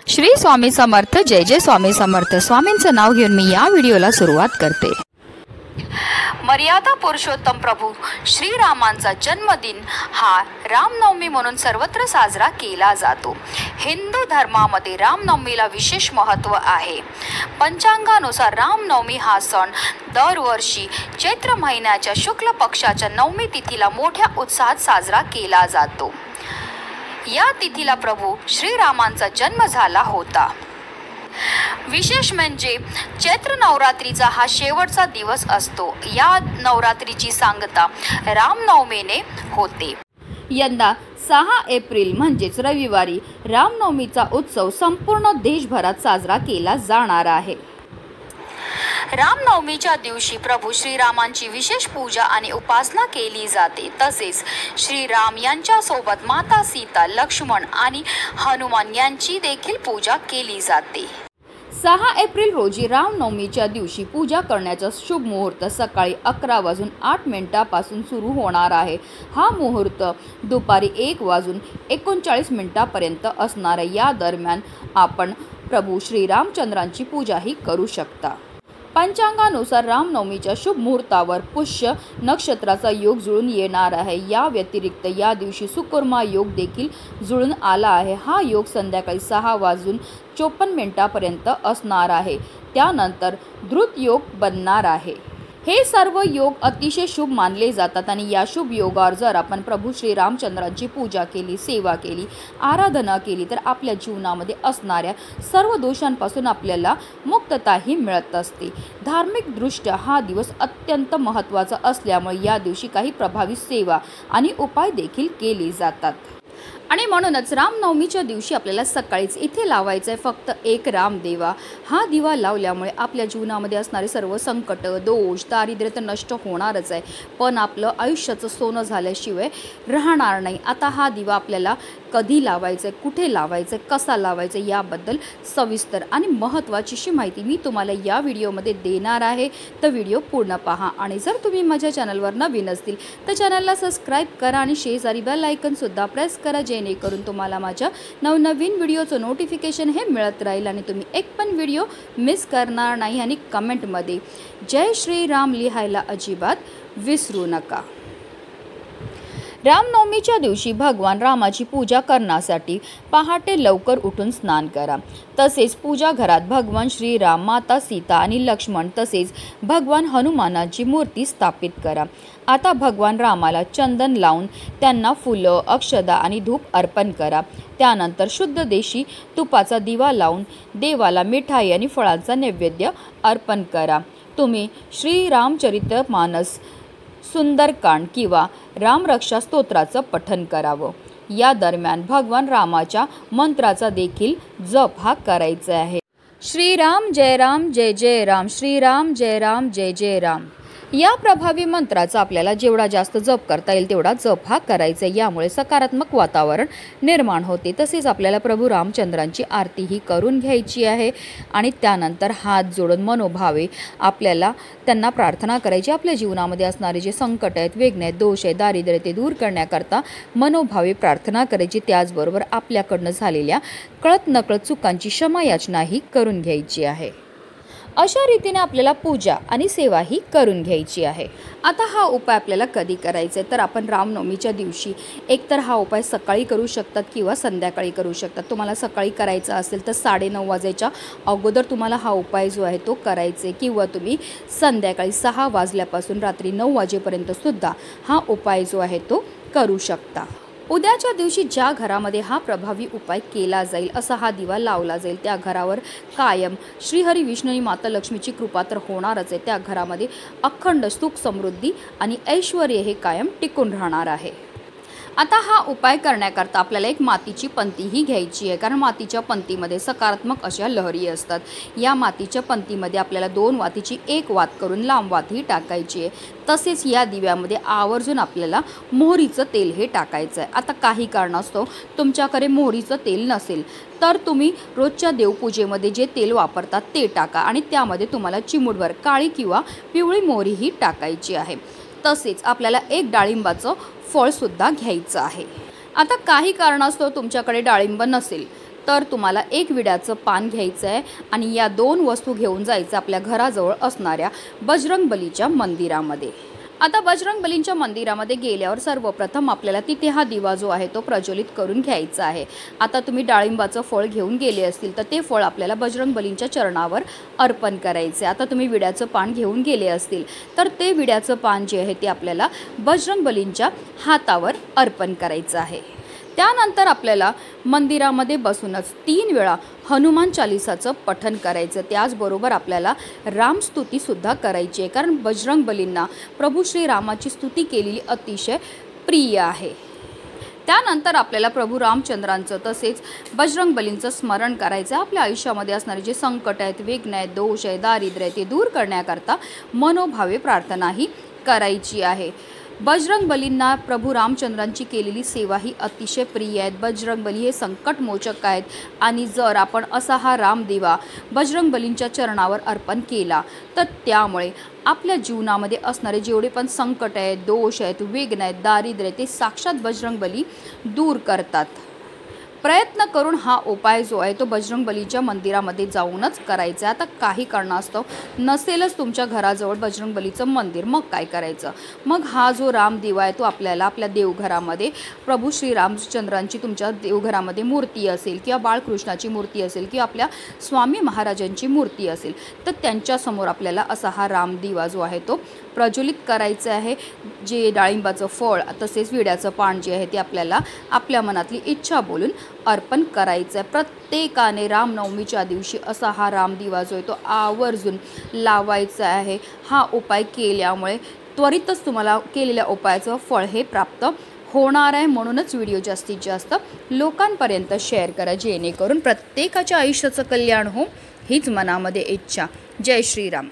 श्री स्वामी समर्थ। जय जय स्वामी समर्थ। स्वामींचं नाव घेऊन मी या व्हिडिओला सुरुवात करते। मर्यादा पुरुषोत्तम प्रभू श्रीरामांचा जन्मदिन हा रामनवमी म्हणून सर्वत्र साजरा केला जातो। हिंदू धर्मामध्ये रामनवमीला विशेष महत्त्व आहे। पंचांगानुसार रामनवमी हा सण दरवर्षी चैत्र महिन्याच्या शुक्ल पक्षाच्या नवमी तिथीला मोठ्या उत्साहात साजरा केला जातो। या तिथीला प्रभू श्रीरामांचा जन्म झाला होता। विशेष म्हणजे चैत्र नवरात्रीचा हा शेवटचा दिवस असतो। या नवरात्रीची सांगता रामनवमीने होते। यंदा 6 एप्रिल म्हणजेच रविवारी रामनवमीचा उत्सव संपूर्ण देशभरात साजरा केला जाणार आहे। रामनवमीच्या दिवशी प्रभू श्रीरामांची विशेष पूजा आणि उपासना केली जाते। तसेच श्रीराम यांच्या सोबत माता सीता, लक्ष्मण आणि हनुमान यांची देखील पूजा केली जाते। 6 एप्रिल रोजी रामनवमीच्या दिवशी पूजा करण्याचा शुभ मुहूर्त सकाळी 11:08 सुरू होणार आहे। हा मुहूर्त दुपारी 1:39 पर्यंत असणार आहे। या दरम्यान आपण प्रभू श्रीरामचंद्रांची पूजाही करू शकता। पंचांगानुसार रामनवमीच्या शुभ मुहूर्तावर पुष्य नक्षत्राचा योग जुळून येणार आहे। या व्यतिरिक्त या दिवशी सुकुर्मा योग देखील जुळून आला आहे। हा योग संध्याकाळी 6:54 पर्यंत असणार आहे। त्यानंतर द्रुत योग बनणार आहे। हे सर्व योग अतिशय शुभ मानले जातात आणि या शुभ योगावर जर आपण प्रभू श्रीरामचंद्रांची पूजा केली, सेवा केली, आराधना केली तर आपल्या जीवनामध्ये असणाऱ्या सर्व दोषांपासून आपल्याला मुक्तताही मिळत असते। धार्मिक दृष्ट्या हा दिवस अत्यंत महत्त्वाचा असल्यामुळे या दिवशी काही प्रभावी सेवा आणि उपाय देखील केले जातात। आणि म्हणूनच रामनवमीच्या दिवशी आपल्याला सकाळीच इथे लावायचं आहे फक्त एक रामदेवा। हा दिवा लावल्यामुळे आपल्या जीवनामध्ये असणारे सर्व संकट, दोष, दारिद्र्य तर नष्ट होणारच आहे, पण आपलं आयुष्याचं सोनं झाल्याशिवाय राहणार नाही। आता हा दिवा आपल्याला कधी लावायचं आहे, कुठे लावायचं आहे, कसा लावायचं आहे याबद्दल सविस्तर आणि महत्त्वाची माहिती मी तुम्हाला या व्हिडिओमध्ये देणार आहे। तर व्हिडिओ पूर्ण पहा आणि जर तुम्ही माझ्या चॅनलवर नवीन असतील तर चॅनलला सबस्क्राईब करा आणि शेजारी बेल आयकॉनसुद्धा प्रेस करा, जेणेकरून तुम्हाला माझ्या नवनवीन व्हिडिओचं नोटिफिकेशन हे मिळत राहील आणि तुम्ही एक पण व्हिडिओ मिस करणार नाही। आणि कमेंटमध्ये जय श्रीराम लिहायला अजिबात विसरू नका। रामनवमीच्या दिवशी भगवान रामाची पूजा करण्यासाठी पहाटे लवकर उठून स्नान करा। तसेच पूजा घरात भगवान श्रीराम, माता सीता आणि लक्ष्मण तसेच भगवान हनुमानाची मूर्ती स्थापित करा। आता भगवान रामाला चंदन लावून त्यांना फुलं, अक्षदा आणि धूप अर्पण करा। त्यानंतर शुद्ध देशी तुपाचा दिवा लावून देवाला मिठाई आणि फळांचा नैवेद्य अर्पण करा। तुम्ही श्रीरामचरितमानस, सुंदरकांड किंवा रामरक्षा स्तोत्राचं पठण करावं। या दरम्यान भगवान रामाच्या मंत्राचा देखील जप हा करायचा आहे। श्रीराम जय राम जय जय राम, श्रीराम जय राम जय जय राम। या प्रभावी मंत्राचा आपल्याला जेवढा जास्त जप करता येईल तेवढा जप हा करायचा। यामुळे सकारात्मक वातावरण निर्माण होते। तसेच आपल्याला प्रभू रामचंद्रांची आरतीही करून घ्यायची आहे आणि त्यानंतर हात जोडून मनोभावे आपल्याला त्यांना प्रार्थना करायची। आपल्या जीवनामध्ये असणारे जे संकट आहेत, वेदना आहेत, दोष आहेत, दारिद्र्य ते दूर करण्याकरता मनोभावे प्रार्थना करायची। त्याचबरोबर आपल्याकडनं झालेल्या कळत नकळत चुकांची क्षमायाचनाही करून घ्यायची आहे। अशा रीतीने आपल्याला पूजा आणि सेवा ही करून घ्यायची आहे। आता हा उपाय आपल्याला कधी करायचा आहे तर आपण रामनवमीच्या दिवशी एकतर हा उपाय सकाळी करू शकतात किंवा संध्याकाळी करू शकतात। तुम्हाला सकाळी करायचा असेल तर 9:30 वाजायच्या अगोदर तुम्हाला हा उपाय जो आहे तो करायचा आहे, किंवा तुम्ही संध्याकाळी 6 वाजल्यापासून रात्री 9 वाजेपर्यंत सुद्धा हा उपाय जो आहे तो करू शकता। उद्याच्या दिवशी ज्या घरामध्ये हा प्रभावी उपाय केला जाईल, असा हा दिवा लावला जाईल, त्या घरावर कायम श्रीहरी विष्णू आणि माता लक्ष्मीची कृपा तर होणारच आहे। त्या घरामध्ये अखंड सुख, समृद्धी आणि ऐश्वर हे कायम टिकून राहणार आहे। आता हा उपाय करण्याकरता आपल्याला एक मातीची पंतीही घ्यायची आहे, कारण मातीच्या पंतीमध्ये सकारात्मक अशा लहरी असतात। या मातीच्या पंतीमध्ये आपल्याला 2 वातीची 1 वात करून लांब वातही टाकायची आहे। तसेच या दिव्यामध्ये आवर्जून आपल्याला मोहरीचं तेल हे टाकायचं आहे। आता काही कारणास्तव तुमच्याकडे मोहरीचं तेल नसेल तर तुम्ही रोजच्या देवपूजेमध्ये जे तेल वापरतात ते टाका आणि त्यामध्ये तुम्हाला चिमूटभर काळी किंवा पिवळी मोहरीही टाकायची आहे। तसेच आपल्याला 1 डाळिंबाचं फळ सुद्धा घ्यायचं आहे। आता काही कारणास्तव तुमच्याकडे डाळिंब नसेल तर तुम्हाला एक विड्याचं पान घ्यायचं आहे आणि या 2 वस्तू घेऊन जायचं आपल्या घराजवळ असणाऱ्या बजरंगबलीच्या मंदिरामध्ये। आता बजरंगबलींच्या मंदिरामध्ये गेल्यावर सर्वप्रथम आपल्याला तिथे हा दिवा जो आहे तो प्रज्वलित करून घ्यायचा आहे। आता तुम्ही डाळिंबाचं फळ घेऊन गेले असतील तर ते फळ आपल्याला बजरंगबलींच्या चरणावर अर्पण करायचे। आता तुम्ही विड्याचं पान घेऊन गेले असतील तर ते विड्याचं पान जे आहे ते आपल्याला बजरंगबलींच्या हातावर अर्पण करायचं आहे। त्यानंतर आपल्याला मंदिरामध्ये बसूनच 3 वेळा हनुमान चालीसाचं पठण करायचं। त्याचबरोबर आपल्याला रामस्तुती सुद्धा करायची आहे, कारण बजरंगबलींना प्रभू श्रीरामाची स्तुती केलेली अतिशय प्रिय आहे। त्यानंतर आपल्याला प्रभू रामचंद्रांचं तसेच बजरंगबलींचं स्मरण करायचं। आपल्या आयुष्यामध्ये असणारे जे संकट आहेत, विघ्न आहेत, दोष आहे, दारिद्र्य ते दूर करण्याकरता मनोभावे प्रार्थनाही करायची आहे। बजरंगबलींना प्रभू रामचंद्रांची केलेली सेवा ही अतिशय प्रिय आहे। बजरंगबली हे संकटमोचक आहेत आणि जर आपण असा हा रामदिवा बजरंगबलींच्या चरणावर अर्पण केला तर त्यामुळे आपल्या जीवनामध्ये असणारे जेवढे पण संकट आहेत, दोष आहेत, विघ्न आहेत, दारिद्र्य ते साक्षात बजरंगबली दूर करतात। प्रयत्न करून हा उपाय जो आहे तो बजरंगबलीच्या मंदिरामध्ये जाऊनच करायचा। आता काही कारणास्तव नसेलच तुमच्या घराजवळ बजरंगबलीचं मंदिर, मग काय करायचं? मग हा जो रामदिवा आहे तो आपल्याला आपल्या देवघरामध्ये प्रभू श्री रामचंद्रांची तुमच्या देवघरामध्ये मूर्ती असेल किंवा बाळकृष्णाची मूर्ती असेल किंवा आपल्या स्वामी महाराजांची मूर्ती असेल तर त्यांच्यासमोर आपल्याला असा हा रामदिवा जो आहे तो प्रज्वलित करायचं आहे। जे डाळिंबाचं फळ तसेच विड्याचं पान जे आहे ते आपल्याला आपल्या मनातली इच्छा बोलून अर्पण करायचं आहे। प्रत्येकाने रामनवमीच्या दिवशी असा हा रामदिवा जो आहे तो आवर्जून लावायचा आहे। हा उपाय केल्यामुळे त्वरितच तुम्हाला केलेल्या उपायाचं फळ हे प्राप्त होणार आहे। म्हणूनच व्हिडिओ जास्तीत जास्त लोकांपर्यंत शेअर करा, जेणेकरून प्रत्येकाच्या आयुष्याचं कल्याण हो हीच मनामध्ये इच्छा। जय श्रीराम।